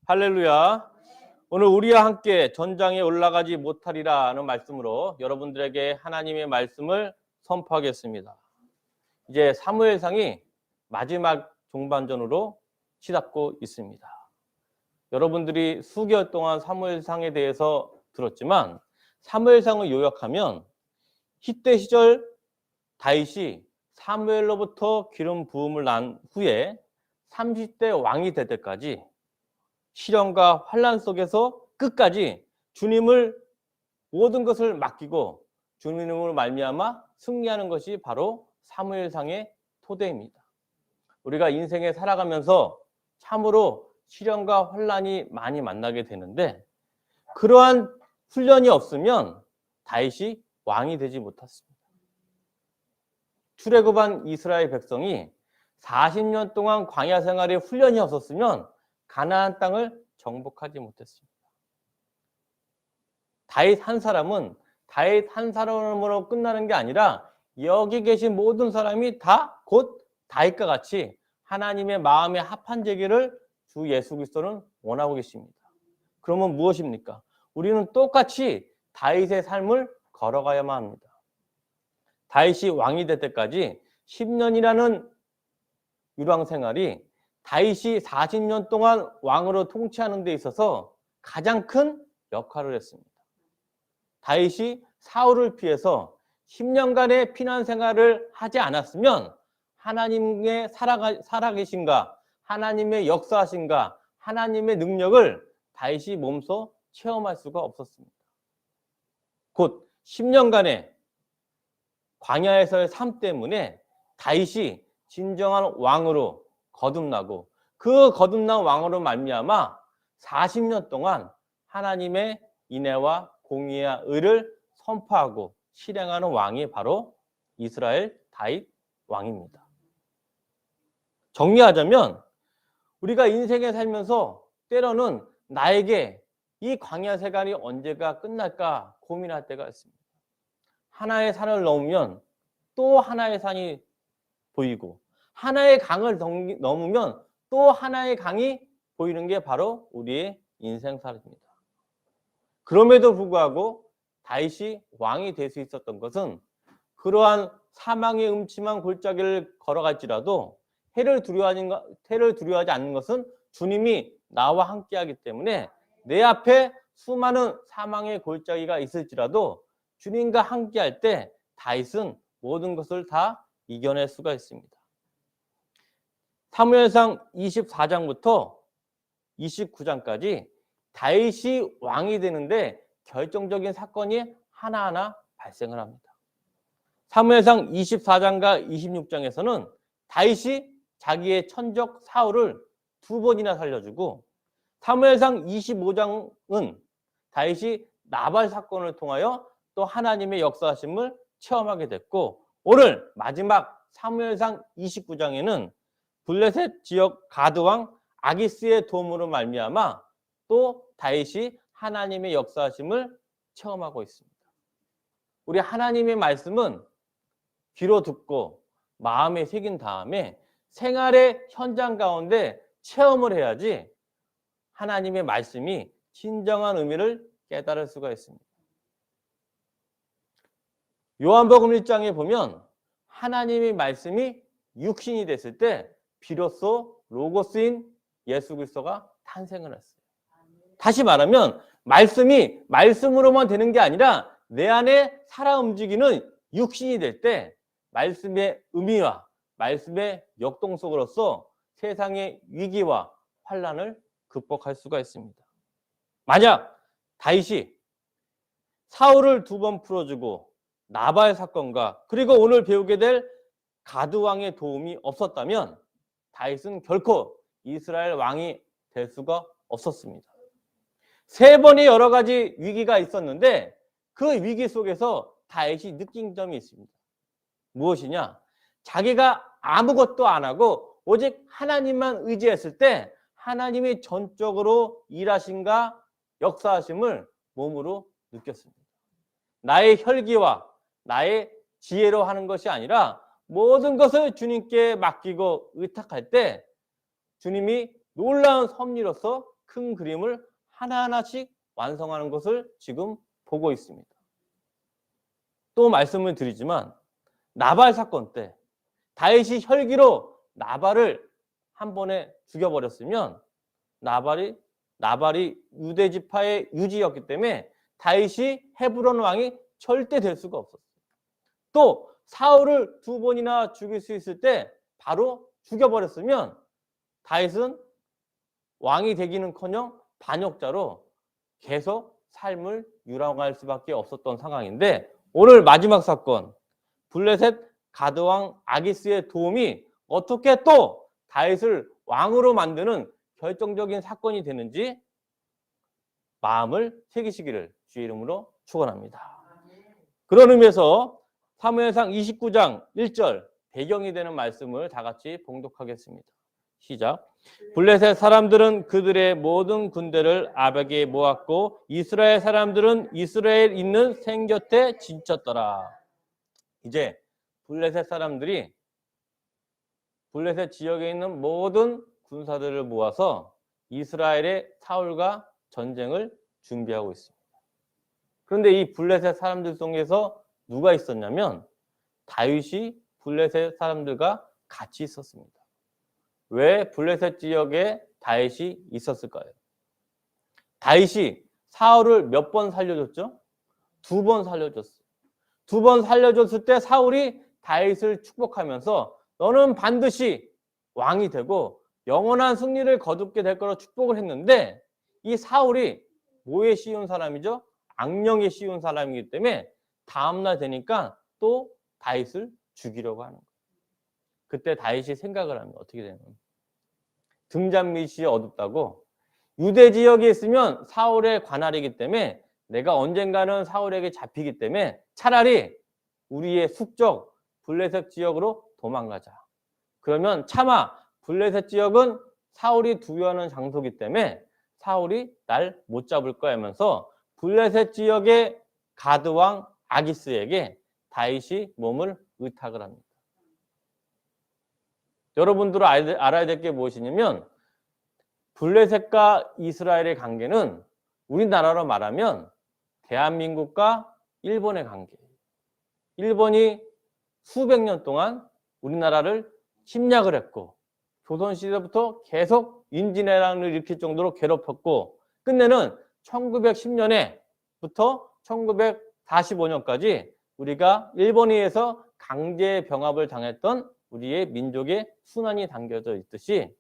할렐루야. 오늘 우리와 함께 전장에 올라가지 못하리라는 말씀으로 여러분들에게 하나님의 말씀을 선포하겠습니다. 이제 사무엘상이 마지막 종반전으로 치닫고 있습니다. 여러분들이 수개월 동안 사무엘상에 대해서 들었지만 사무엘상을 요약하면 히때 시절 다윗이 사무엘로부터 기름 부음을 난 후에 30대 왕이 될 때까지 시련과 환난 속에서 끝까지 주님을 모든 것을 맡기고 주님으로 말미암아 승리하는 것이 바로 사무엘상의 토대입니다. 우리가 인생에 살아가면서 참으로 시련과 환난이 많이 만나게 되는데 그러한 훈련이 없으면 다윗이 왕이 되지 못했습니다. 출애굽한 이스라엘 백성이 40년 동안 광야 생활에 훈련이 없었으면 가나안 땅을 정복하지 못했습니다. 다윗 한 사람은 다윗 한 사람으로 끝나는 게 아니라 여기 계신 모든 사람이 다 곧 다윗과 같이 하나님의 마음에 합한 되기를 주 예수 그리스도는 원하고 계십니다. 그러면 무엇입니까? 우리는 똑같이 다윗의 삶을 걸어가야만 합니다. 다윗이 왕이 될 때까지 10년이라는 율왕 생활이 다윗이 40년 동안 왕으로 통치하는 데 있어서 가장 큰 역할을 했습니다. 다윗이 사울을 피해서 10년간의 피난 생활을 하지 않았으면 하나님의 살아계신가, 하나님의 역사하신가, 하나님의 능력을 다윗이 몸소 체험할 수가 없었습니다. 곧 10년간의 광야에서의 삶 때문에 다윗이 진정한 왕으로 거듭나고 그 거듭난 왕으로 말미암아 40년 동안 하나님의 인애와 공의와 의를 선포하고 실행하는 왕이 바로 이스라엘 다윗 왕입니다. 정리하자면 우리가 인생에 살면서 때로는 나에게 이 광야 생활이 언제가 끝날까 고민할 때가 있습니다. 하나의 산을 넘으면 또 하나의 산이 보이고 하나의 강을 넘으면 또 하나의 강이 보이는 게 바로 우리의 인생살입니다. 그럼에도 불구하고 다윗이 왕이 될 수 있었던 것은 그러한 사망의 음침한 골짜기를 걸어갈지라도 해를 두려워하지 않는 것은 주님이 나와 함께하기 때문에 내 앞에 수많은 사망의 골짜기가 있을지라도 주님과 함께할 때 다윗은 모든 것을 다 이겨낼 수가 있습니다. 사무엘상 24장부터 29장까지 다윗이 왕이 되는데 결정적인 사건이 하나하나 발생을 합니다. 사무엘상 24장과 26장에서는 다윗이 자기의 천적 사울을 2번이나 살려주고 사무엘상 25장은 다윗이 나발 사건을 통하여 또 하나님의 역사하심을 체험하게 됐고 오늘 마지막 사무엘상 29장에는 블레셋 지역 가드왕 아기스의 도움으로 말미암아 또 다윗이 하나님의 역사하심을 체험하고 있습니다. 우리 하나님의 말씀은 귀로 듣고 마음에 새긴 다음에 생활의 현장 가운데 체험을 해야지 하나님의 말씀이 진정한 의미를 깨달을 수가 있습니다. 요한복음 1장에 보면 하나님의 말씀이 육신이 됐을 때 비로소 로고스인 예수 그리스도가 탄생을 했어요. 다시 말하면 말씀이 말씀으로만 되는 게 아니라 내 안에 살아 움직이는 육신이 될 때 말씀의 의미와 말씀의 역동성으로서 세상의 위기와 환난을 극복할 수가 있습니다. 만약 다윗이 사울을 2번 풀어주고 나발 사건과 그리고 오늘 배우게 될 가드 왕의 도움이 없었다면 다윗은 결코 이스라엘 왕이 될 수가 없었습니다. 3번의 여러 가지 위기가 있었는데 그 위기 속에서 다윗이 느낀 점이 있습니다. 무엇이냐? 자기가 아무것도 안 하고 오직 하나님만 의지했을 때 하나님이 전적으로 일하신가 역사하심을 몸으로 느꼈습니다. 나의 혈기와 나의 지혜로 하는 것이 아니라 모든 것을 주님께 맡기고 의탁할 때 주님이 놀라운 섭리로서 큰 그림을 하나하나씩 완성하는 것을 지금 보고 있습니다. 또 말씀을 드리지만 나발 사건 때 다윗이 혈기로 나발을 한 번에 죽여버렸으면 나발이 유대 지파의 유지였기 때문에 다윗이 헤브론 왕이 절대 될 수가 없었어요. 또 사울을 2번이나 죽일 수 있을 때 바로 죽여버렸으면 다윗은 왕이 되기는커녕 반역자로 계속 삶을 유랑할 수밖에 없었던 상황인데, 오늘 마지막 사건 블레셋 가드왕 아기스의 도움이 어떻게 또 다윗을 왕으로 만드는 결정적인 사건이 되는지 마음을 새기시기를 주의 이름으로 축원합니다. 그런 의미에서 사무엘상 29장 1절 배경이 되는 말씀을 다 같이 봉독하겠습니다. 시작. 블레셋 사람들은 그들의 모든 군대를 아벡에 모았고 이스라엘 사람들은 이스라엘 있는 생 곁에 진쳤더라. 이제 블레셋 사람들이 블레셋 지역에 있는 모든 군사들을 모아서 이스라엘의 사울과 전쟁을 준비하고 있습니다. 그런데 이 블레셋 사람들 속에서 누가 있었냐면 다윗이 블레셋 사람들과 같이 있었습니다. 왜 블레셋 지역에 다윗이 있었을까요? 다윗이 사울을 몇 번 살려줬죠? 2번 살려줬어요. 2번 살려줬을 때 사울이 다윗을 축복하면서 너는 반드시 왕이 되고 영원한 승리를 거두게 될 거로 축복을 했는데, 이 사울이 뭐에 씌운 사람이죠? 악령에 씌운 사람이기 때문에 다음날 되니까 또 다윗을 죽이려고 하는 거예요. 그때 다윗이 생각을 하면 어떻게 되는 거예요? 등잔밑이 어둡다고, 유대 지역에 있으면 사울의 관할이기 때문에 내가 언젠가는 사울에게 잡히기 때문에 차라리 우리의 숙적 블레셋 지역으로 도망가자. 그러면 차마 블레셋 지역은 사울이 두려워하는 장소이기 때문에 사울이 날 못 잡을 거야 하면서 블레셋 지역의 가드왕 아기스에게 다윗이 몸을 의탁을 합니다. 여러분들은 알아야 될 게 무엇이냐면 블레셋과 이스라엘의 관계는 우리나라로 말하면 대한민국과 일본의 관계예요. 일본이 수백 년 동안 우리나라를 침략을 했고 조선시대부터 계속 인진해란을 일으킬 정도로 괴롭혔고 끝내는 1910년에부터 1945년까지 우리가 일본에 의해서 강제 병합을 당했던 우리의 민족의 순환이 담겨져 있듯이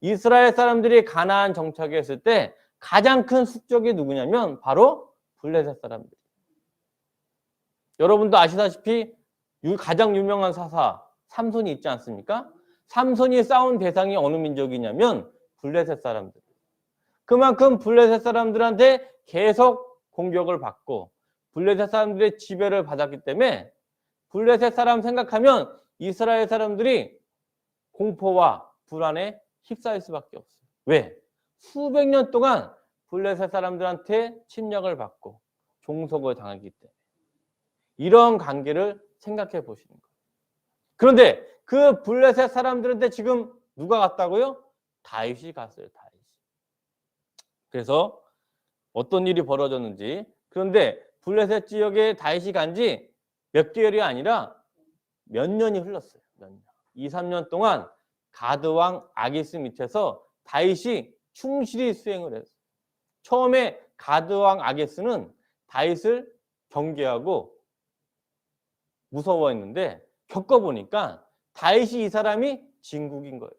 이스라엘 사람들이 가나안 정착했을 때 가장 큰 숙적이 누구냐면 바로 블레셋 사람들. 여러분도 아시다시피 가장 유명한 사사 삼손이 있지 않습니까? 삼손이 싸운 대상이 어느 민족이냐면 블레셋 사람들. 그만큼 블레셋 사람들한테 계속 공격을 받고 블레셋 사람들의 지배를 받았기 때문에 블레셋 사람 생각하면 이스라엘 사람들이 공포와 불안에 휩싸일 수밖에 없어요. 왜? 수백 년 동안 블레셋 사람들한테 침략을 받고 종속을 당하기 때문에. 이런 관계를 생각해 보시는 거예요. 그런데 그 블레셋 사람들한테 지금 누가 갔다고요? 다윗이 갔어요. 다윗이. 그래서 어떤 일이 벌어졌는지, 그런데 블레셋 지역에 다윗이 간 지 몇 개월이 아니라 몇 년이 흘렀어요. 몇 년. 2, 3년 동안 가드왕 아기스 밑에서 다윗이 충실히 수행을 했어요. 처음에 가드왕 아기스는 다윗을 경계하고 무서워했는데 겪어보니까 다윗이 이 사람이 진국인 거예요.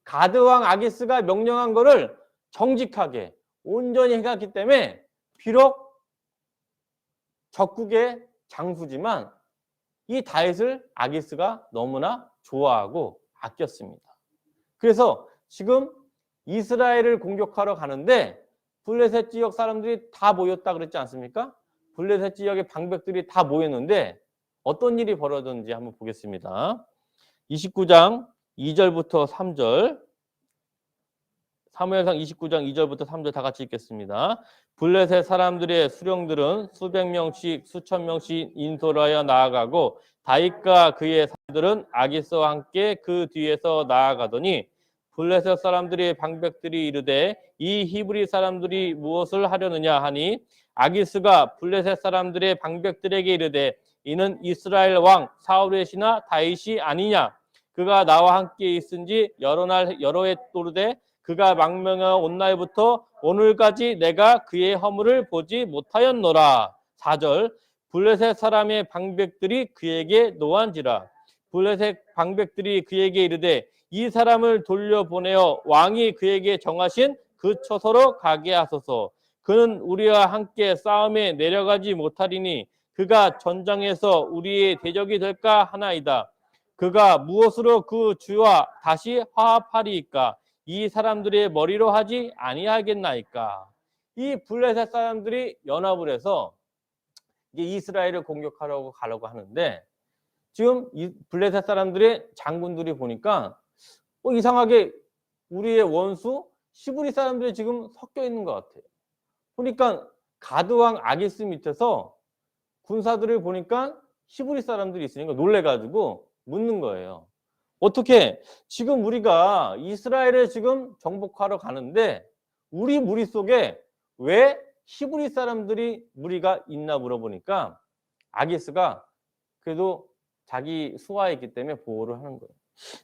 가드왕 아기스가 명령한 거를 정직하게 온전히 해갔기 때문에 비록 적국의 장수지만 이 다윗을 아기스가 너무나 좋아하고 아꼈습니다. 그래서 지금 이스라엘을 공격하러 가는데 블레셋 지역 사람들이 다 모였다 그랬지 않습니까? 블레셋 지역의 방백들이 다 모였는데 어떤 일이 벌어졌는지 한번 보겠습니다. 29장 2절부터 3절, 사무엘상 29장 2절부터 3절 다 같이 읽겠습니다. 블레셋 사람들의 수령들은 수백 명씩 수천 명씩 인솔하여 나아가고 다윗과 그의 사람들은 아기스와 함께 그 뒤에서 나아가더니 블레셋 사람들의 방백들이 이르되 이 히브리 사람들이 무엇을 하려느냐 하니 아기스가 블레셋 사람들의 방백들에게 이르되 이는 이스라엘 왕 사울의 신하 다윗이 아니냐. 그가 나와 함께 있은지 여러 해 또르되 그가 망명하여 온 날부터 오늘까지 내가 그의 허물을 보지 못하였노라. 4절 블레셋 사람의 방백들이 그에게 노한지라. 블레셋 방백들이 그에게 이르되 이 사람을 돌려보내어 왕이 그에게 정하신 그 처소로 가게 하소서. 그는 우리와 함께 싸움에 내려가지 못하리니 그가 전장에서 우리의 대적이 될까 하나이다. 그가 무엇으로 그 주와 다시 화합하리이까? 이 사람들의 머리로 하지 아니하겠나이까? 이 블레셋 사람들이 연합을 해서 이제 이스라엘을 공격하려고 가려고 하는데 지금 이 블레셋 사람들의 장군들이 보니까 이상하게 우리의 원수 시브리 사람들이 지금 섞여 있는 것 같아요. 보니까 가드왕 아기스 밑에서 군사들을 보니까 시브리 사람들이 있으니까 놀래가지고 묻는 거예요. 어떻게 지금 우리가 이스라엘에 지금 정복하러 가는데 우리 무리 속에 왜 히브리 사람들이 무리가 있나 물어보니까 아기스가 그래도 자기 수하에 있기 때문에 보호를 하는 거예요.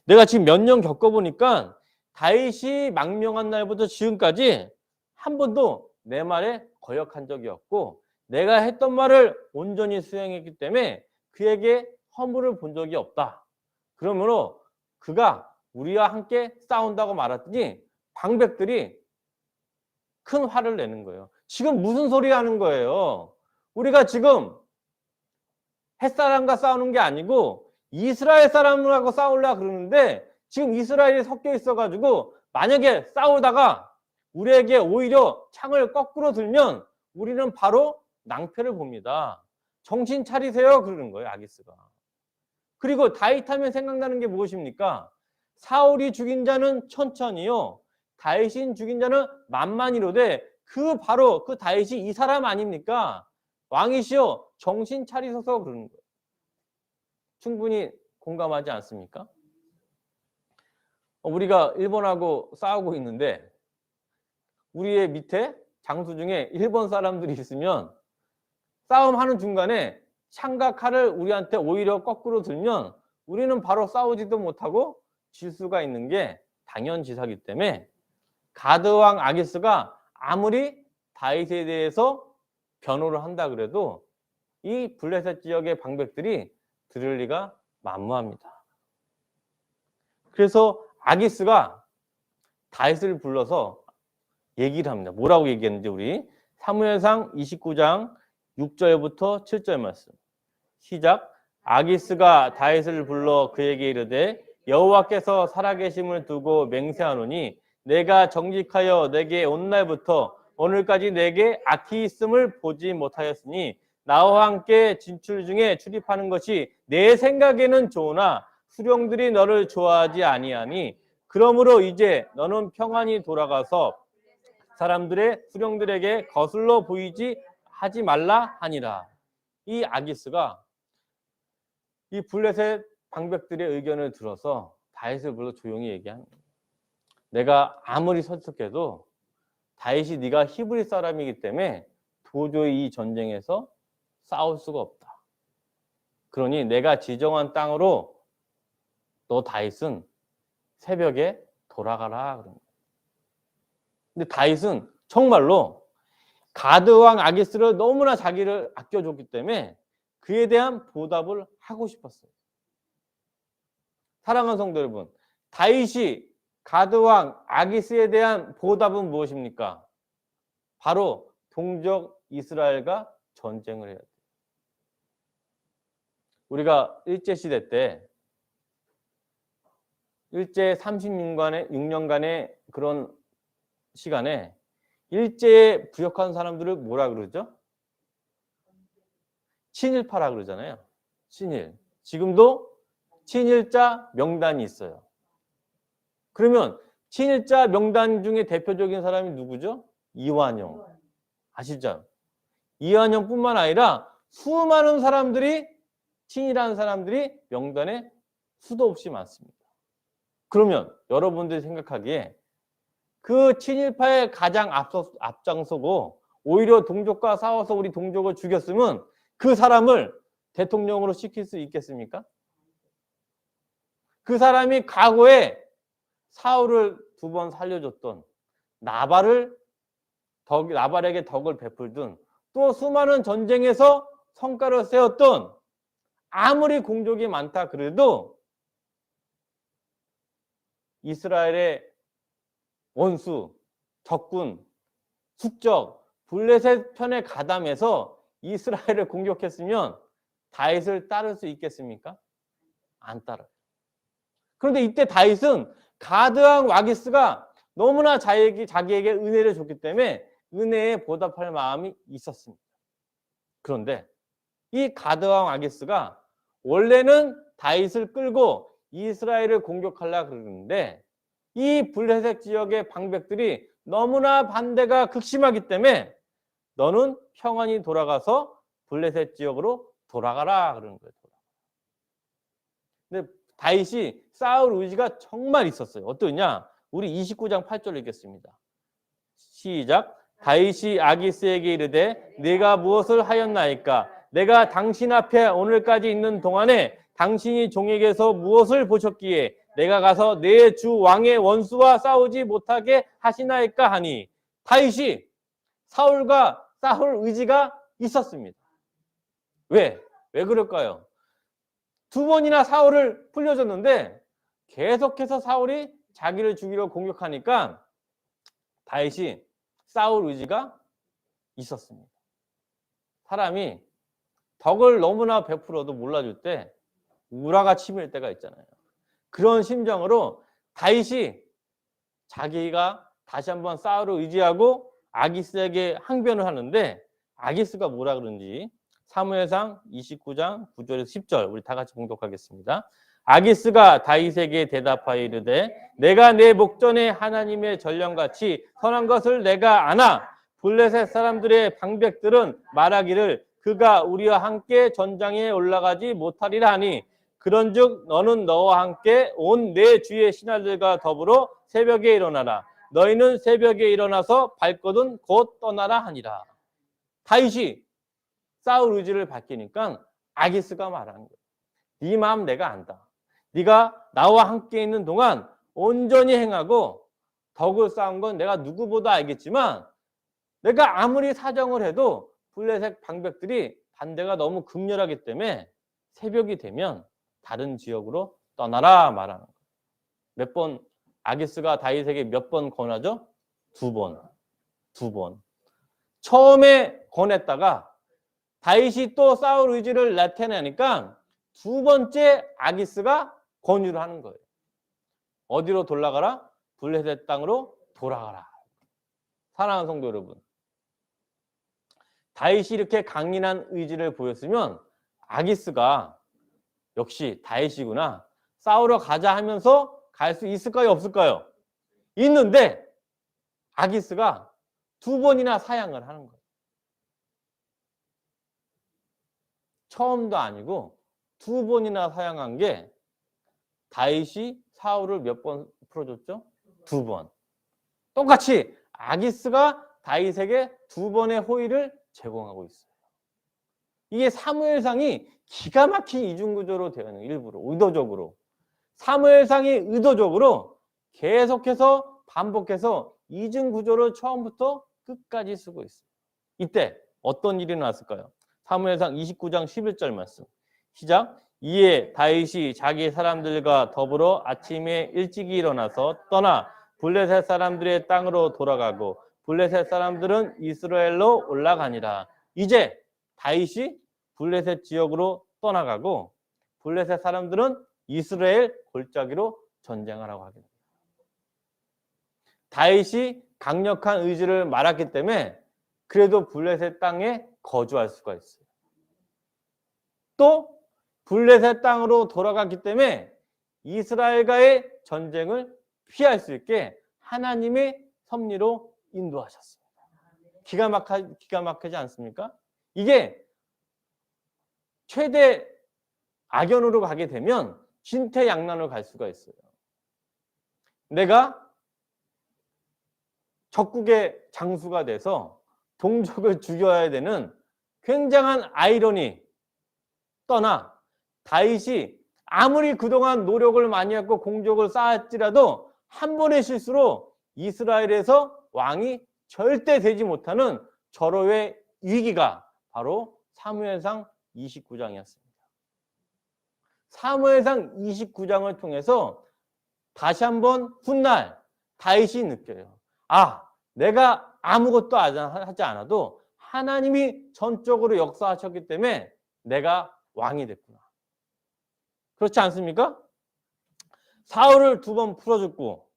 내가 지금 몇 년 겪어보니까 다윗이 망명한 날부터 지금까지 한 번도 내 말에 거역한 적이 없고 내가 했던 말을 온전히 수행했기 때문에 그에게 허물을 본 적이 없다. 그러므로 그가 우리와 함께 싸운다고 말했더니 방백들이 큰 화를 내는 거예요. 지금 무슨 소리 하는 거예요? 우리가 지금 햇사람과 싸우는 게 아니고 이스라엘 사람하고 싸우려고 그러는데 지금 이스라엘이 섞여 있어가지고 만약에 싸우다가 우리에게 오히려 창을 거꾸로 들면 우리는 바로 낭패를 봅니다. 정신 차리세요 그러는 거예요 아기스가. 그리고 다윗 하면 생각나는 게 무엇입니까? 사울이 죽인 자는 천천히요 다윗이 죽인 자는 만만히로되 그 바로 그 다윗이 이 사람 아닙니까? 왕이시여 정신 차리소서 그러는 거예요. 충분히 공감하지 않습니까? 우리가 일본하고 싸우고 있는데 우리의 밑에 장수 중에 일본 사람들이 있으면 싸움하는 중간에 창과 칼을 우리한테 오히려 거꾸로 들면 우리는 바로 싸우지도 못하고 질 수가 있는 게 당연지사기 때문에 가드왕 아기스가 아무리 다윗에 대해서 변호를 한다 그래도 이 블레셋 지역의 방백들이 들을 리가 만무합니다. 그래서 아기스가 다윗을 불러서 얘기를 합니다. 뭐라고 얘기했는지 우리 사무엘상 29장 6절부터 7절 말씀 시작. 아기스가 다윗을 불러 그에게 이르되 여호와께서 살아계심을 두고 맹세하노니 내가 정직하여 내게 온 날부터 오늘까지 내게 악이 있음을 보지 못하였으니 나와 함께 진출 중에 출입하는 것이 내 생각에는 좋으나 수령들이 너를 좋아하지 아니하니 그러므로 이제 너는 평안히 돌아가서 사람들의 수령들에게 거슬러 보이지 하지 말라 하니라. 이 아기스가 이 블레셋 방백들의 의견을 들어서 다윗을 불러 조용히 얘기한 거예요. 내가 아무리 설득해도 다윗이 네가 히브리 사람이기 때문에 도저히 이 전쟁에서 싸울 수가 없다. 그러니 내가 지정한 땅으로 너 다윗은 새벽에 돌아가라 그런 거예요. 근데 다윗은 정말로 가드왕 아기스를 너무나 자기를 아껴줬기 때문에 그에 대한 보답을 하고 싶었어요. 사랑하는 성도 여러분, 다윗이 가드왕 아기스에 대한 보답은 무엇입니까? 바로 동족 이스라엘과 전쟁을 해야 돼요. 우리가 일제시대 때 일제 36년간의 그런 시간에 일제에 부역한 사람들을 뭐라 그러죠? 친일파라 그러잖아요. 친일. 지금도 친일자 명단이 있어요. 그러면 친일자 명단 중에 대표적인 사람이 누구죠? 이완용. 아시죠? 이완용뿐만 아니라 수많은 사람들이 친일한 사람들이 명단에 수도 없이 많습니다. 그러면 여러분들이 생각하기에 그 친일파에 가장 앞장서고 오히려 동족과 싸워서 우리 동족을 죽였으면 그 사람을 대통령으로 시킬 수 있겠습니까? 그 사람이 과거에 사울을 2번 살려줬던 나발에게 덕을 베풀든 또 수많은 전쟁에서 성과를 세웠던 아무리 공족이 많다 그래도 이스라엘의 원수, 적군, 숙적, 블레셋 편에 가담해서 이스라엘을 공격했으면 다윗을 따를 수 있겠습니까? 안 따라요. 그런데 이때 다윗은 가드왕 와기스가 너무나 자기에게 은혜를 줬기 때문에 은혜에 보답할 마음이 있었습니다. 그런데 이 가드왕 와기스가 원래는 다윗을 끌고 이스라엘을 공격하려고 그러는데 이 블레셋 지역의 방백들이 너무나 반대가 극심하기 때문에 너는 평안히 돌아가서 블레셋 지역으로 돌아가라 그러는 거예요. 근데 다윗이 싸울 의지가 정말 있었어요. 어떠냐? 우리 29장 8절 읽겠습니다. 시작. 다윗이 아기스에게 이르되 네가 무엇을 하였나이까? 내가 당신 앞에 오늘까지 있는 동안에 당신이 종에게서 무엇을 보셨기에 내가 가서 내 주 왕의 원수와 싸우지 못하게 하시나이까 하니 다윗이 사울과 싸울 의지가 있었습니다. 왜 그럴까요? 2번이나 사울을 풀려줬는데 계속해서 사울이 자기를 죽이려 공격하니까 다윗이 싸울 의지가 있었습니다. 사람이 덕을 너무나 베풀어도 몰라줄 때 우라가 치밀 때가 있잖아요. 그런 심정으로 다윗이 자기가 다시 한번 사울을 의지하고 아기스에게 항변을 하는데 아기스가 뭐라 그러는지 사무엘상 29장 9절에서 10절 우리 다 같이 봉독하겠습니다. 아기스가 다윗에게 대답하여 이르되 내가 내 목전에 하나님의 전령같이 선한 것을 내가 아나 블레셋 사람들의 방백들은 말하기를 그가 우리와 함께 전장에 올라가지 못하리라 하니 그런즉 너는 너와 함께 온 내 주의 신하들과 더불어 새벽에 일어나라. 너희는 새벽에 일어나서 발거든 곧 떠나라 하니라. 다윗이 싸울 의지를 밝히니까 아기스가 말하는 거예요. 네 마음 내가 안다. 네가 나와 함께 있는 동안 온전히 행하고 덕을 쌓은 건 내가 누구보다 알겠지만 내가 아무리 사정을 해도 블레셋 방백들이 반대가 너무 극렬하기 때문에 새벽이 되면 다른 지역으로 떠나라 말하는 거예요. 몇 번 아기스가 다윗에게 몇 번 권하죠? 2번. 처음에 권했다가 다윗이 또 싸울 의지를 나타내니까 2번째 아기스가 권유를 하는 거예요. 어디로 돌아가라? 블레셋 땅으로 돌아가라. 사랑하는 성도 여러분, 다윗이 이렇게 강인한 의지를 보였으면 아기스가 역시 다윗이구나. 싸우러 가자 하면서 갈 수 있을까요? 없을까요? 있는데 아기스가 2번이나 사양을 하는 거예요. 처음도 아니고 2번이나 사양한 게 다윗이 사울을 몇 번 풀어줬죠? 2번. 똑같이 아기스가 다윗에게 2번의 호의를 제공하고 있어요. 이게 사무엘상이 기가 막힌 이중구조로 되어 있는 일부러 의도적으로 사무엘상이 의도적으로 계속해서 반복해서 이중구조를 처음부터 끝까지 쓰고 있어요. 이때 어떤 일이 나왔을까요? 사무엘상 29장 11절 말씀 시작. 이에 다윗이 자기 사람들과 더불어 아침에 일찍이 일어나서 떠나 블레셋 사람들의 땅으로 돌아가고 블레셋 사람들은 이스라엘로 올라가니라. 이제 다윗이 블레셋 지역으로 떠나가고 블레셋 사람들은 이스라엘 골짜기로 전쟁을 하고 하게 됩니다. 다윗이 강력한 의지를 말았기 때문에 그래도 블레셋 땅에 거주할 수가 있어요. 또 블레셋 땅으로 돌아갔기 때문에 이스라엘과의 전쟁을 피할 수 있게 하나님의 섭리로 인도하셨습니다. 기가 막히지 않습니까? 이게 최대 악연으로 가게 되면 진퇴양난으로 갈 수가 있어요. 내가 적국의 장수가 돼서 동족을 죽여야 되는 굉장한 아이러니 떠나 다윗이 아무리 그동안 노력을 많이 했고 공적을 쌓았지라도 한 번의 실수로 이스라엘에서 왕이 절대 되지 못하는 절호의 위기가 바로 사무엘상 29장이었습니다. 사무엘상 29장을 통해서 다시 한번 훗날 다윗이 느껴요. 아, 내가 아무것도 하지 않아도 하나님이 전적으로 역사하셨기 때문에 내가 왕이 됐구나. 그렇지 않습니까? 사울을 2번 풀어줬고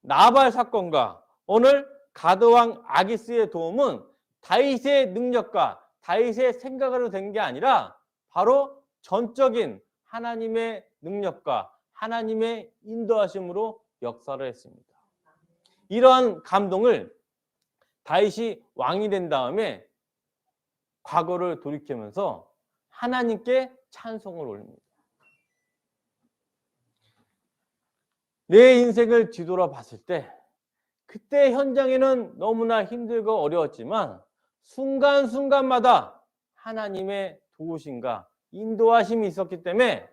나발 사건과 오늘 가드왕 아기스의 도움은 다윗의 능력과 다윗의 생각으로 된 게 아니라 바로 전적인 하나님의 능력과 하나님의 인도하심으로 역사를 했습니다. 이러한 감동을 다윗이 왕이 된 다음에 과거를 돌이키면서 하나님께 찬송을 올립니다. 내 인생을 뒤돌아봤을 때 그때 현장에는 너무나 힘들고 어려웠지만 순간순간마다 하나님의 도우심과 인도하심이 있었기 때문에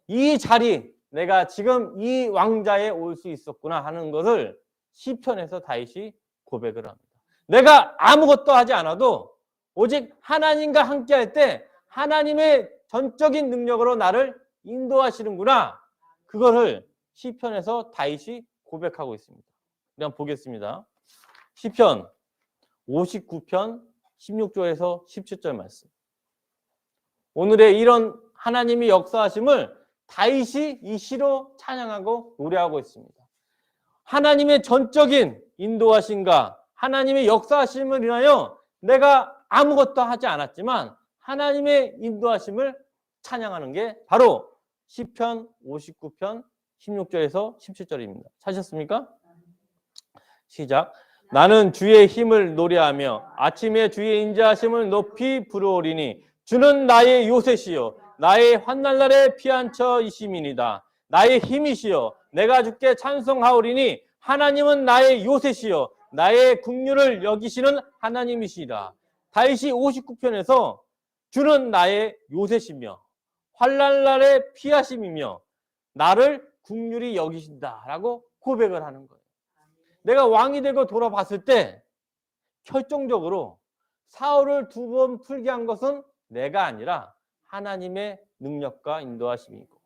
이 자리, 내가 지금 이 왕자에 올 수 있었구나 하는 것을 시편에서 다윗이 고백을 합니다. 내가 아무것도 하지 않아도 오직 하나님과 함께 할 때 하나님의 전적인 능력으로 나를 인도하시는구나. 그것을 시편에서 다윗이 고백하고 있습니다. 우리 한번 보겠습니다. 시편 59편 16절에서 17절 말씀. 오늘의 이런 하나님의 역사하심을 다윗이 이 시로 찬양하고 노래하고 있습니다. 하나님의 전적인 인도하심과 하나님의 역사하심을 인하여 내가 아무것도 하지 않았지만 하나님의 인도하심을 찬양하는 게 바로 시편 59편 16절에서 17절입니다. 찾으셨습니까? 시작. 나는 주의 힘을 노래하며 아침에 주의 인자하심을 높이 부르오리니 주는 나의 요새시요 나의 환난날의 피한처이심이니이다. 나의 힘이시요 내가 주께 찬송하오리니 하나님은 나의 요새시요 나의 긍휼을 여기시는 하나님이시라. 다윗이 59편에서 주는 나의 요새시며 환난날의 피하심이며 나를 긍휼히 여기신다라고 고백을 하는 거예요. 내가 왕이 되고 돌아봤을 때 결정적으로 사울을 2번 풀게 한 것은 내가 아니라 하나님의 능력과 인도하심이고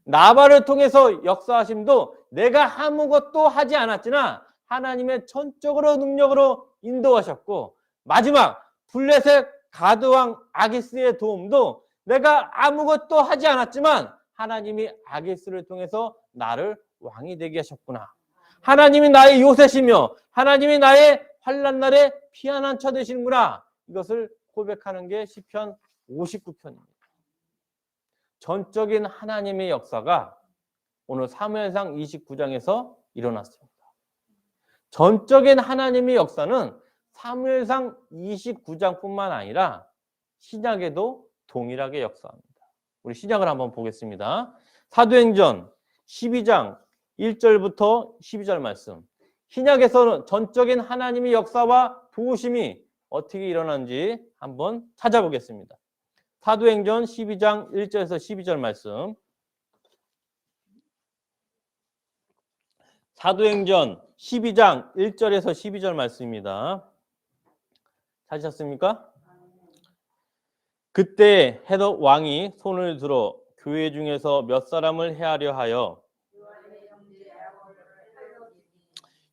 나발을 통해서 역사하심도 내가 아무것도 하지 않았지만 하나님의 전적으로 능력으로 인도하셨고 마지막 블레셋 가드왕 아기스의 도움도 내가 아무것도 하지 않았지만 하나님이 아기스를 통해서 나를 왕이 되게 하셨구나. 하나님이 나의 요새시며 하나님이 나의 환난날에 피한한 처 되시는구나. 이것을 고백하는 게 시편 59편입니다. 전적인 하나님의 역사가 오늘 사무엘상 29장에서 일어났습니다. 전적인 하나님의 역사는 사무엘상 29장뿐만 아니라 신약에도 동일하게 역사합니다. 우리 신약을 한번 보겠습니다. 사도행전 12장 1절부터 12절 말씀. 신약에서는 전적인 하나님의 역사와 도우심이 어떻게 일어나는지 한번 찾아보겠습니다. 사도행전 12장 1절에서 12절 말씀. 사도행전 12장 1절에서 12절 말씀입니다. 찾으셨습니까? 그때 헤롯 왕이 손을 들어 교회 중에서 몇 사람을 해하려 하여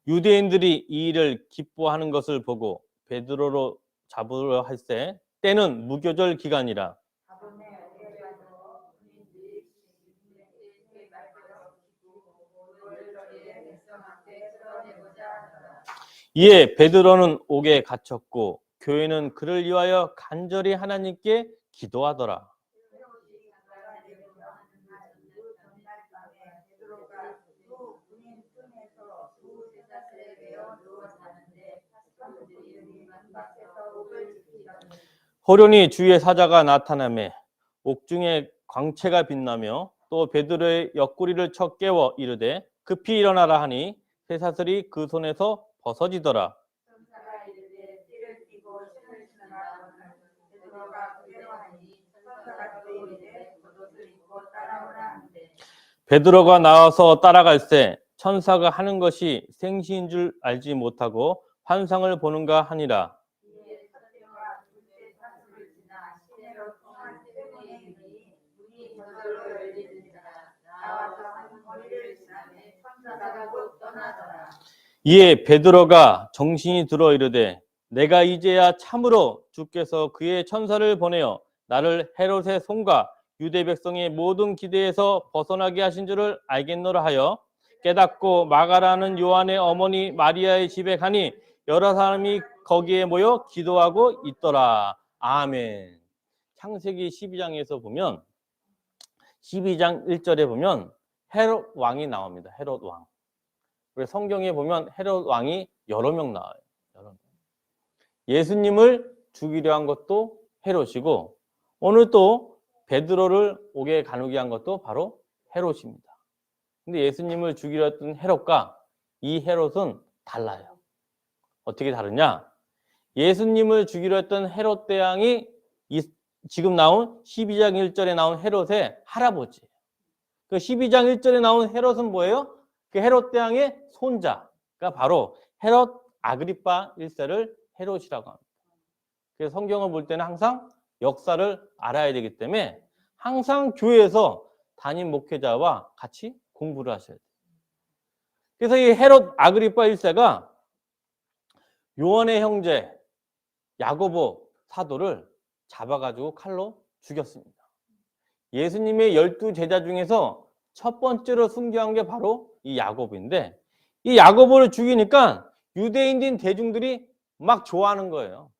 유대인들이 이 일을 기뻐하는 것을 보고 베드로로 잡으려 할세 때는 무교절 기간이라. 이에 베드로는 옥에 갇혔고 교회는 그를 위하여 간절히 하나님께 기도하더라. 호련히 주의 사자가 나타나매 옥중에 광채가 빛나며 또 베드로의 옆구리를 쳐 깨워 이르되 급히 일어나라 하니 쇠사슬이 그 손에서 벗어지더라. 베드로가 나와서 따라갈새 천사가 하는 것이 생시인 줄 알지 못하고 환상을 보는가 하니라. 이에 베드로가 정신이 들어 이르되 내가 이제야 참으로 주께서 그의 천사를 보내어 나를 헤롯의 손과 유대 백성의 모든 기대에서 벗어나게 하신 줄을 알겠노라 하여 깨닫고 마가라는 요한의 어머니 마리아의 집에 가니 여러 사람이 거기에 모여 기도하고 있더라. 아멘. 창세기 12장에서 보면 12장 1절에 보면 헤롯 왕이 나옵니다. 헤롯 왕. 그래서 성경에 보면 헤롯 왕이 여러 명 나와요. 여러 명. 예수님을 죽이려 한 것도 헤롯이고 오늘 또 베드로를 옥에 가두게 한 것도 바로 헤롯입니다. 근데 예수님을 죽이려 했던 헤롯과 이 헤롯은 달라요. 어떻게 다르냐? 예수님을 죽이려 했던 헤롯 대왕이 지금 나온 12장 1절에 나온 헤롯의 할아버지예요. 그 12장 1절에 나온 헤롯은 뭐예요? 그 헤롯 대왕의 손자가 바로 헤롯 아그리파 1세를 헤롯이라고 합니다. 그래서 성경을 볼 때는 항상 역사를 알아야 되기 때문에 항상 교회에서 담임 목회자와 같이 공부를 하셔야 돼요. 그래서 이 헤롯 아그리파 1세가 요한의 형제 야고보 사도를 잡아가지고 칼로 죽였습니다. 예수님의 12제자 중에서 첫 번째로 순교한 게 바로 이 야고보인데 이 야고보를 죽이니까 유대인인 대중들이 막 좋아하는 거예요.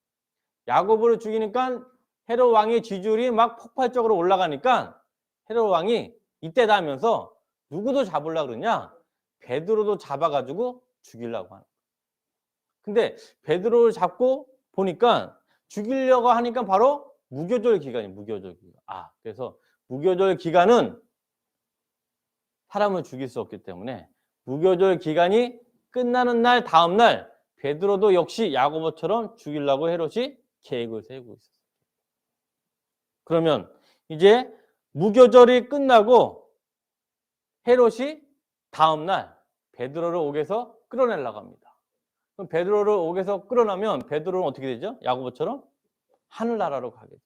야고보를 죽이니까 헤롯 왕의 지지율이 막 폭발적으로 올라가니까 헤롯 왕이 이때다 하면서 누구도 잡으려고 그러냐? 베드로도 잡아가지고 죽이려고 하는 거예요. 근데 베드로를 잡고 보니까 죽이려고 하니까 바로 무교절 기간이에요. 무교절 기간. 그래서 무교절 기간은 사람을 죽일 수 없기 때문에 무교절 기간이 끝나는 날 다음 날 베드로도 역시 야고보처럼 죽이려고 헤롯이 계획을 세우고 있었어요. 그러면 이제 무교절이 끝나고 헤롯이 다음 날 베드로를 옥에서 끌어내려고 합니다. 그럼 베드로를 옥에서 끌어내면 베드로는 어떻게 되죠? 야고보처럼 하늘나라로 가게 돼요.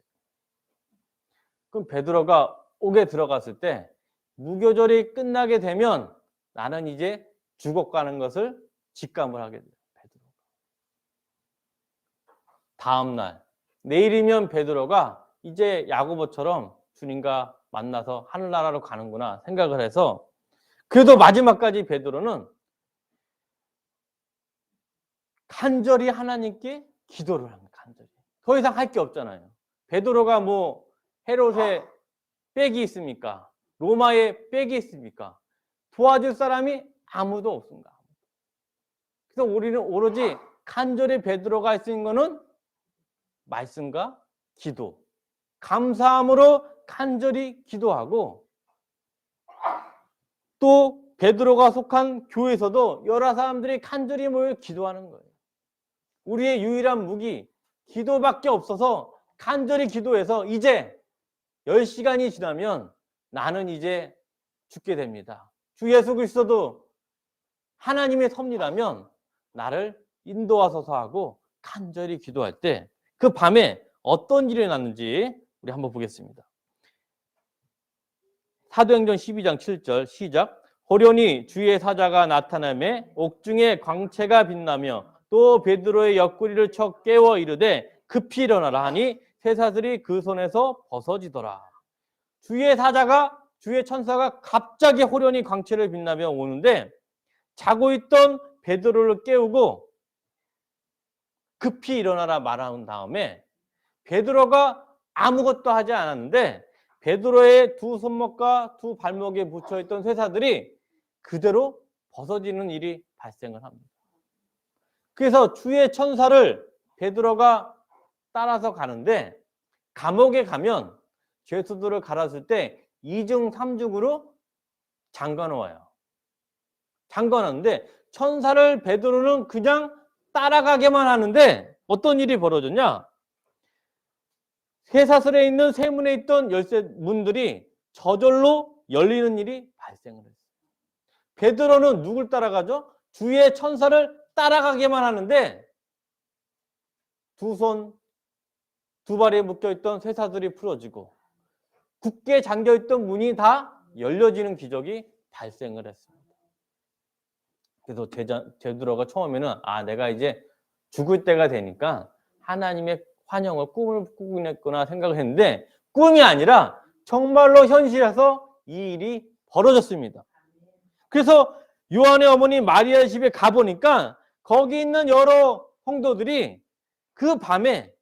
그럼 베드로가 옥에 들어갔을 때 무교절이 끝나게 되면 나는 이제 죽어가는 것을 직감을 하게 돼요. 베드로가. 다음 날 내일이면 베드로가 이제 야고보처럼 주님과 만나서 하늘나라로 가는구나 생각을 해서 그래도 마지막까지 베드로는 간절히 하나님께 기도를 합니다. 간절히. 더 이상 할 게 없잖아요. 베드로가 뭐 헤롯의 백이 있습니까? 로마의 백이 있습니까? 도와줄 사람이 아무도 없습니다. 그래서 우리는 오로지 간절히 베드로가 할 수 있는 거는 말씀과 기도, 감사함으로 간절히 기도하고 또 베드로가 속한 교회에서도 여러 사람들이 간절히 모여 기도하는 거예요. 우리의 유일한 무기 기도밖에 없어서 간절히 기도해서 이제 10시간이 지나면 나는 이제 죽게 됩니다. 주 예수 그리스도도 하나님의 섭리라면 나를 인도하소서 하고 간절히 기도할 때 그 밤에 어떤 일이 났는지 우리 한번 보겠습니다. 사도행전 12장 7절 시작. 호련히 주의 사자가 나타나매 옥중에 광채가 빛나며 또 베드로의 옆구리를 쳐 깨워 이르되 급히 일어나라 하니 쇠사슬이 그 손에서 벗어지더라. 주의 사자가 주의 천사가 갑자기 호련히 광채를 빛나며 오는데 자고 있던 베드로를 깨우고 급히 일어나라 말한 다음에 베드로가 아무것도 하지 않았는데 베드로의 두 손목과 두 발목에 붙여있던 쇠사들이 그대로 벗어지는 일이 발생을 합니다. 그래서 주의 천사를 베드로가 따라서 가는데 감옥에 가면 죄수들을 갈았을 때 2중 3중으로 잠가 놓아요. 장관하는데 천사를 베드로는 그냥 따라가게만 하는데 어떤 일이 벌어졌냐? 쇠사슬에 있는 쇠문에 있던 열쇠 문들이 저절로 열리는 일이 발생을 했어요. 베드로는 누굴 따라가죠? 주의 천사를 따라가게만 하는데 두 손, 두 발에 묶여있던 쇠사슬이 풀어지고 굳게 잠겨있던 문이 다 열려지는 기적이 발생을 했습니다. 그래서 베드로가 처음에는 내가 이제 죽을 때가 되니까 하나님의 환영을 꿈을 꾸겠구나 생각을 했는데 꿈이 아니라 정말로 현실에서 이 일이 벌어졌습니다. 그래서 요한의 어머니 마리아의 집에 가보니까 거기 있는 여러 성도들이 그 밤에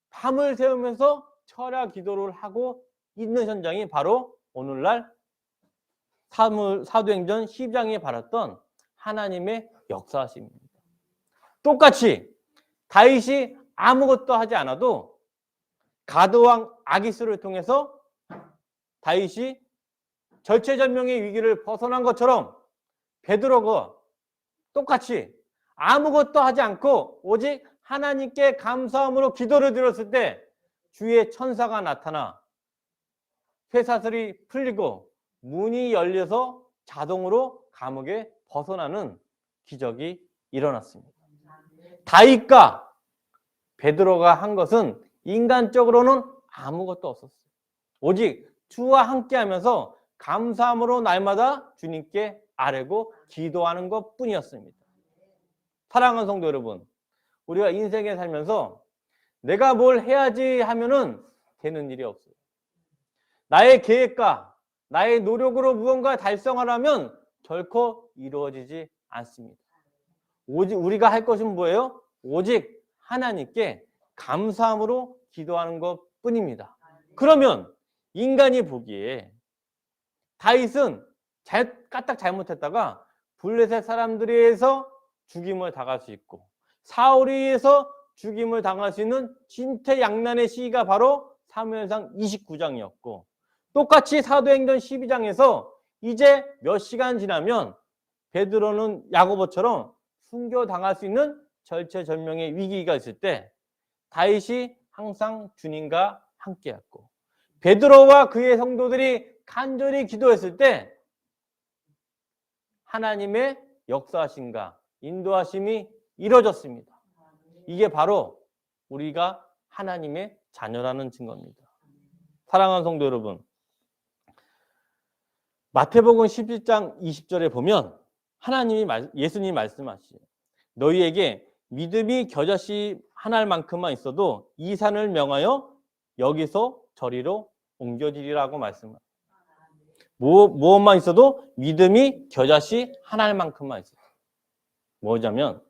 밤을 새우면서 철야 기도를 하고 있는 현장이 바로 오늘날 사도행전 12장에 발았던 하나님의 역사하심입니다. 똑같이 다윗이 아무것도 하지 않아도 가드왕 아기스를 통해서 다윗이 절체절명의 위기를 벗어난 것처럼 베드로가 똑같이 아무것도 하지 않고 오직 하나님께 감사함으로 기도를 드렸을 때 주의 천사가 나타나 쇠사슬이 풀리고 문이 열려서 자동으로 감옥에 벗어나는 기적이 일어났습니다. 다윗과 베드로가 한 것은 인간적으로는 아무것도 없었어요. 오직 주와 함께하면서 감사함으로 날마다 주님께 아뢰고 기도하는 것뿐이었습니다. 사랑하는 성도 여러분, 우리가 인생에 살면서 내가 뭘 해야지 하면은 되는 일이 없어요. 나의 계획과 나의 노력으로 무언가 달성하려면 결코 이루어지지 않습니다. 오직 우리가 할 것은 뭐예요? 오직 하나님께 감사함으로 기도하는 것뿐입니다. 그러면 인간이 보기에 다윗은 까딱 잘못했다가 블레셋 사람들에 의해서 죽임을 당할 수 있고 사울에 의해서 죽임을 당할 수 있는 진퇴양난의 시기가 바로 사무엘상 29장이었고 똑같이 사도행전 12장에서 이제 몇 시간 지나면 베드로는 야고보처럼 순교당할 수 있는 절체절명의 위기가 있을 때 다윗이 항상 주님과 함께했고 베드로와 그의 성도들이 간절히 기도했을 때 하나님의 역사하심과 인도하심이 이루어졌습니다. 이게 바로 우리가 하나님의 자녀라는 증거입니다. 사랑하는 성도 여러분, 마태복음 17장 20절에 보면 예수님이 말씀하시죠. 너희에게 믿음이 겨자씨 한 알만큼만 있어도 이 산을 명하여 여기서 저리로 옮겨지리라고 말씀합니다. 무엇만 있어도 믿음이 겨자씨 한 알만큼만 있어요. 뭐냐면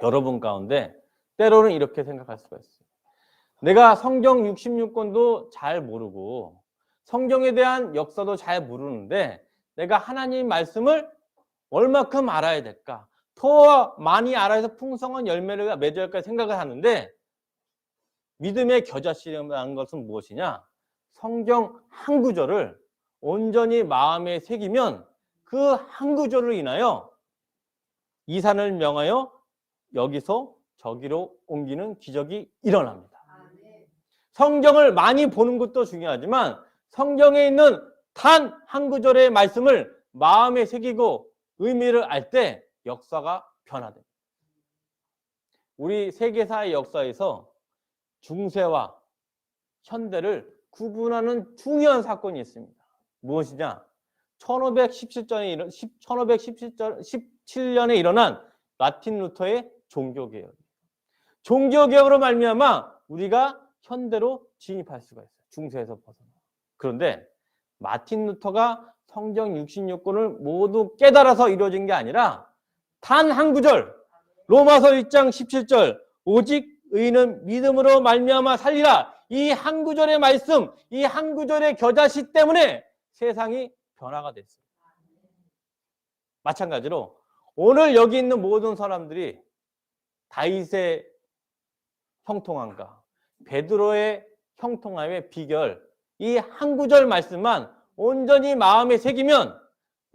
여러분 가운데 때로는 이렇게 생각할 수가 있어요. 내가 성경 66권도 잘 모르고 성경에 대한 역사도 잘 모르는데 내가 하나님 말씀을 얼마큼 알아야 될까? 더 많이 알아서 풍성한 열매를 맺어야 할까 생각을 하는데 믿음의 겨자씨라는 것은 무엇이냐? 성경 한 구절을 온전히 마음에 새기면 그 한 구절로 인하여 이 산을 명하여 여기서 저기로 옮기는 기적이 일어납니다. 성경을 많이 보는 것도 중요하지만 성경에 있는 단 한 구절의 말씀을 마음에 새기고 의미를 알 때 역사가 변화됩니다. 우리 세계사의 역사에서 중세와 현대를 구분하는 중요한 사건이 있습니다. 무엇이냐? 1517년에 일어난 마틴 루터의 종교개혁. 종교개혁으로 말미암아 우리가 현대로 진입할 수가 있어요. 중세에서 벗어나. 그런데 마틴 루터가 성경 66권을 모두 깨달아서 이루어진 게 아니라 단 한 구절, 로마서 1장 17절, 오직 의인은 믿음으로 말미암아 살리라. 이 한 구절의 말씀, 이 한 구절의 겨자씨 때문에 세상이 변화가 됐어요. 마찬가지로 오늘 여기 있는 모든 사람들이 다윗의 형통함과 베드로의 형통함의 비결, 이 한 구절 말씀만 온전히 마음에 새기면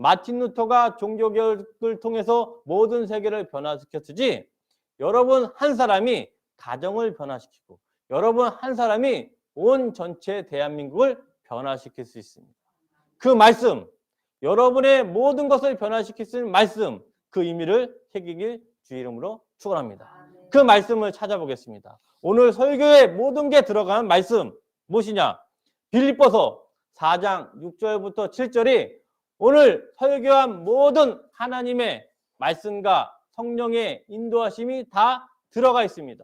마틴 루터가 종교개혁을 통해서 모든 세계를 변화시켰으지 여러분 한 사람이 가정을 변화시키고 여러분 한 사람이 온 전체 대한민국을 변화시킬 수 있습니다. 그 말씀, 여러분의 모든 것을 변화시킬 수 있는 말씀, 그 의미를 새기길 주의 이름으로 축원합니다. 그 말씀을 찾아보겠습니다. 오늘 설교의 모든 게 들어가는 말씀 무엇이냐? 빌립보서 4장 6절부터 7절이 오늘 설교한 모든 하나님의 말씀과 성령의 인도하심이 다 들어가 있습니다.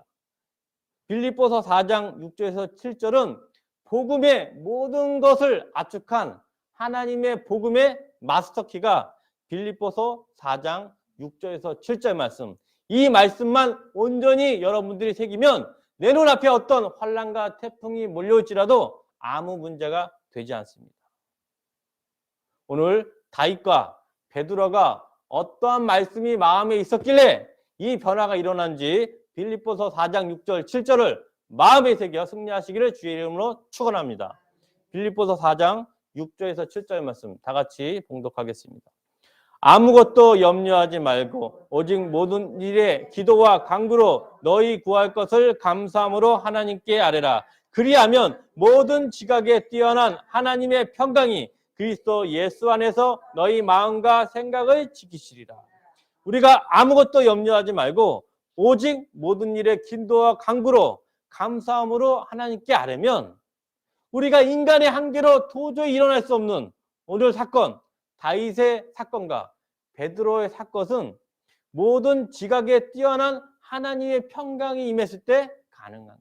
빌립보서 4장 6절에서 7절은 복음의 모든 것을 압축한 하나님의 복음의 마스터키가 빌립보서 4장 6절에서 7절 말씀. 이 말씀만 온전히 여러분들이 새기면 내 눈앞에 어떤 환난과 태풍이 몰려올지라도 아무 문제가 되지 않습니다. 오늘 다윗과 베드로가 어떠한 말씀이 마음에 있었길래 이 변화가 일어난지 빌립보서 4장 6절 7절을 마음에 새겨 승리하시기를 주의 이름으로 축원합니다. 빌립보서 4장 6절에서 7절 말씀 다 같이 봉독하겠습니다. 아무것도 염려하지 말고 오직 모든 일에 기도와 간구로 너희 구할 것을 감사함으로 하나님께 아뢰라. 그리하면 모든 지각에 뛰어난 하나님의 평강이 그리스도 예수 안에서 너희 마음과 생각을 지키시리라. 우리가 아무것도 염려하지 말고 오직 모든 일에 기도와 간구로 감사함으로 하나님께 아뢰면 우리가 인간의 한계로 도저히 일어날 수 없는 오늘 사건, 다윗의 사건과 베드로의 사건은 모든 지각에 뛰어난 하나님의 평강이 임했을 때 가능한 거예요.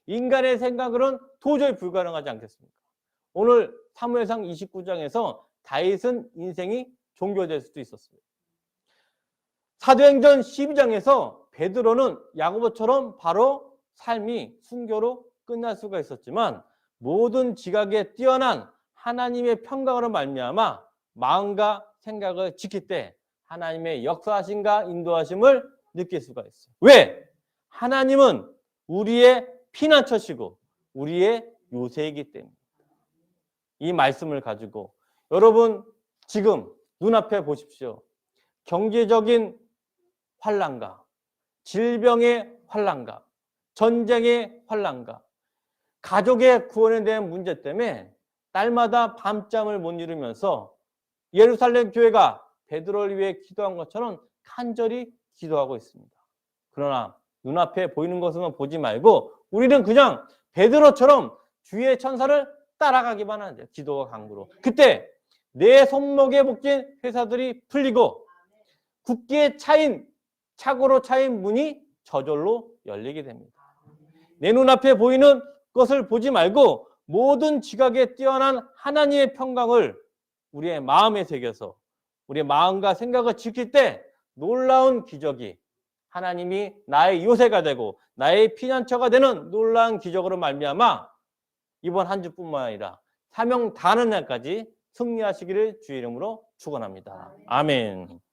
인간의 생각으로는 도저히 불가능하지 않겠습니까? 오늘 사무엘상 29장에서 다윗은 인생이 종교될 수도 있었어요. 사도행전 12장에서 베드로는 야고보처럼 바로 삶이 순교로 끝날 수가 있었지만 모든 지각에 뛰어난 하나님의 평강으로 말미암아 마음과 생각을 지킬 때 하나님의 역사하심과 인도하심을 느낄 수가 있어요. 왜? 하나님은 우리의 피난처시고 우리의 요새이기 때문에 이 말씀을 가지고 여러분 지금 눈앞에 보십시오. 경제적인 환난과 질병의 환난과 전쟁의 환난과 가족의 구원에 대한 문제 때문에 날마다 밤잠을 못 이루면서 예루살렘 교회가 베드로를 위해 기도한 것처럼 간절히 기도하고 있습니다. 그러나 눈앞에 보이는 것은 보지 말고 우리는 그냥 베드로처럼 주의 천사를 따라가기만 하는 거예요. 기도와 간구로. 그때 내 손목에 묶인 회사들이 풀리고 굳게 차인 착오로 차인 문이 저절로 열리게 됩니다. 내 눈앞에 보이는 것을 보지 말고 모든 지각에 뛰어난 하나님의 평강을 우리의 마음에 새겨서 우리의 마음과 생각을 지킬 때 놀라운 기적이 하나님이 나의 요새가 되고 나의 피난처가 되는 놀라운 기적으로 말미암아 이번 한 주뿐만 아니라 사명 다하는 날까지 승리하시기를 주의 이름으로 축원합니다. 아멘.